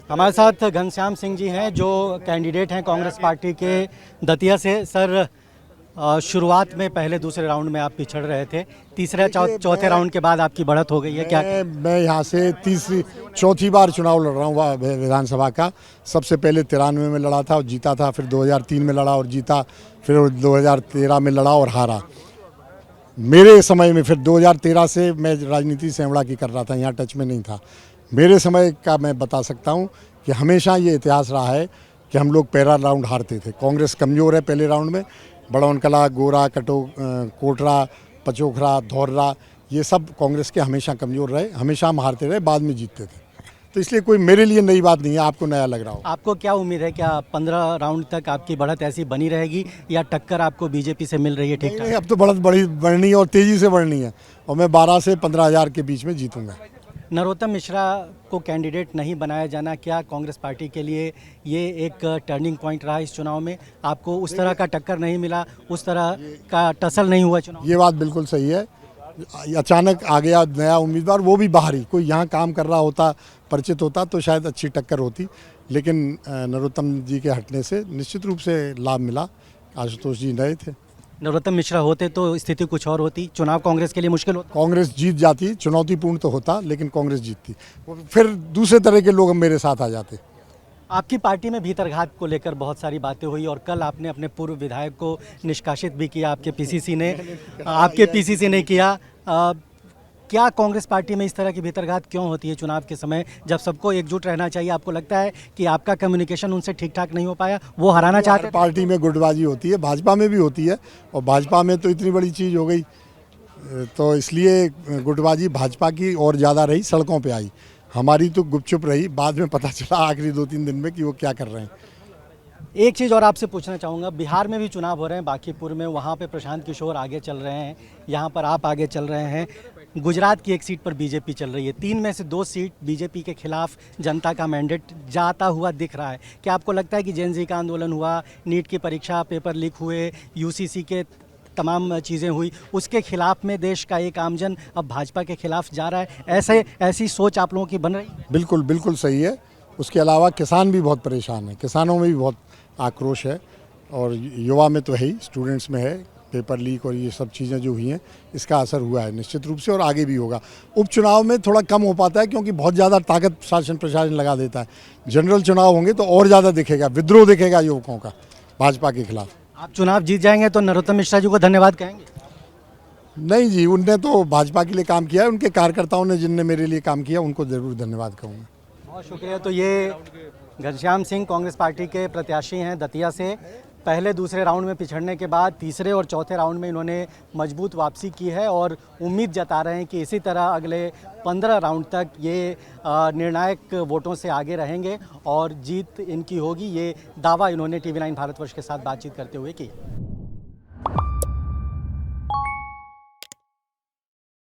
हमारे साथ घनश्याम सिंह जी हैं जो कैंडिडेट हैं कांग्रेस पार्टी के दतिया से। सर, शुरुआत में पहले दूसरे राउंड में आप पिछड़ रहे थे, तीसरे चौथे राउंड के बाद आपकी बढ़त हो गई है, क्या? मैं यहाँ से चौथी बार चुनाव लड़ रहा हूँ विधानसभा का। सबसे पहले 93 में लड़ा था और जीता था, फिर 2003 में लड़ा और जीता, फिर 2013 में लड़ा और हारा। मेरे समय में फिर 2013 से मैं राजनीति सेवड़ा की कर रहा था, यहाँ टच में नहीं था। मेरे समय का मैं बता सकता हूँ कि हमेशा ये इतिहास रहा है कि हम लोग पहला राउंड हारते थे। कांग्रेस कमज़ोर है पहले राउंड में। बड़ौनकला, गोरा, कोटरा, पचोखरा, धौर्रा, ये सब कांग्रेस के हमेशा कमज़ोर रहे, हमेशा हम हारते रहे, बाद में जीतते थे। तो इसलिए कोई मेरे लिए नई बात नहीं है, आपको नया लग रहा हो। आपको क्या उम्मीद है, क्या 15 राउंड तक आपकी बढ़त ऐसी बनी रहेगी या टक्कर आपको बीजेपी से मिल रही है? ठीक ठाक। अब तो बढ़त बढ़नी है और तेज़ी से बढ़नी है, और मैं 12 से 15 हज़ार के बीच में जीतूंगा। नरोत्तम मिश्रा को कैंडिडेट नहीं बनाया जाना क्या कांग्रेस पार्टी के लिए ये एक टर्निंग पॉइंट रहा इस चुनाव में? आपको उस तरह का टक्कर नहीं मिला, उस तरह का टसल नहीं हुआ चुनाव? ये बात बिल्कुल सही है। अचानक आ गया नया उम्मीदवार, वो भी बाहरी, कोई यहाँ काम कर रहा होता, परिचित होता तो शायद अच्छी टक्कर होती, लेकिन नरोत्तम जी के हटने से निश्चित रूप से लाभ मिला। आशुतोष जी नए थे। नरोत्तम मिश्रा होते तो स्थिति कुछ और होती, चुनाव कांग्रेस के लिए मुश्किल होता। कांग्रेस जीत जाती, चुनौतीपूर्ण तो होता, लेकिन कांग्रेस जीतती, फिर दूसरे तरह के लोग मेरे साथ आ जाते। आपकी पार्टी में भीतरघात को लेकर बहुत सारी बातें हुई और कल आपने अपने पूर्व विधायक को निष्कासित भी किया, आपके पीसीसी ने किया। क्या कांग्रेस पार्टी में इस तरह की भीतरघात क्यों होती है चुनाव के समय, जब सबको एकजुट रहना चाहिए? आपको लगता है कि आपका कम्युनिकेशन उनसे ठीक ठाक नहीं हो पाया, वो हराना चाहते हैं? पार्टी में गुटबाजी होती है, भाजपा में भी होती है, और भाजपा में तो इतनी बड़ी चीज़ हो गई, तो इसलिए गुटबाजी भाजपा की और ज़्यादा रही, सड़कों पे आई। हमारी तो गुपचुप रही, बाद में पता चला आखिरी 2-3 दिन में कि वो क्या कर रहे हैं। एक चीज़ और आपसे पूछना चाहूँगा, बिहार में भी चुनाव हो रहे हैं, बांकीपुर में, वहाँ पे प्रशांत किशोर आगे चल रहे हैं, यहाँ पर आप आगे चल रहे हैं। गुजरात की एक सीट पर बीजेपी चल रही है, 3 में से 2 सीट बीजेपी के खिलाफ जनता का मैंडेट जाता हुआ दिख रहा है। क्या आपको लगता है कि जेन ज़ी का आंदोलन हुआ, नीट की परीक्षा पेपर लीक हुए, यूसीसी के तमाम चीज़ें हुई, उसके खिलाफ में देश का एक आमजन अब भाजपा के खिलाफ जा रहा है, ऐसी सोच आप लोगों की बन रही है? बिल्कुल बिल्कुल सही है। उसके अलावा किसान भी बहुत परेशान हैं, किसानों में भी बहुत आक्रोश है, और युवा में तो है ही, स्टूडेंट्स में है। पेपर लीक और ये सब चीज़ें जो हुई हैं, इसका असर हुआ है निश्चित रूप से, और आगे भी होगा। उपचुनाव में थोड़ा कम हो पाता है क्योंकि बहुत ज़्यादा ताकत शासन प्रशासन लगा देता है। जनरल चुनाव होंगे तो और ज़्यादा दिखेगा, विद्रोह दिखेगा युवकों का भाजपा के खिलाफ। आप चुनाव जीत जाएंगे तो नरोत्तम मिश्रा जी को धन्यवाद कहेंगे? नहीं जी, उनने तो भाजपा के लिए काम किया है, उनके कार्यकर्ताओं ने जिनने मेरे लिए काम किया उनको ज़रूर धन्यवाद कहूँगा। बहुत शुक्रिया। तो ये घनश्याम सिंह कांग्रेस पार्टी के प्रत्याशी हैं दतिया से। पहले दूसरे राउंड में पिछड़ने के बाद तीसरे और चौथे राउंड में इन्होंने मजबूत वापसी की है और उम्मीद जता रहे हैं कि इसी तरह अगले 15 राउंड तक ये निर्णायक वोटों से आगे रहेंगे और जीत इनकी होगी। ये दावा इन्होंने TV9 भारतवर्ष के साथ बातचीत करते हुए की।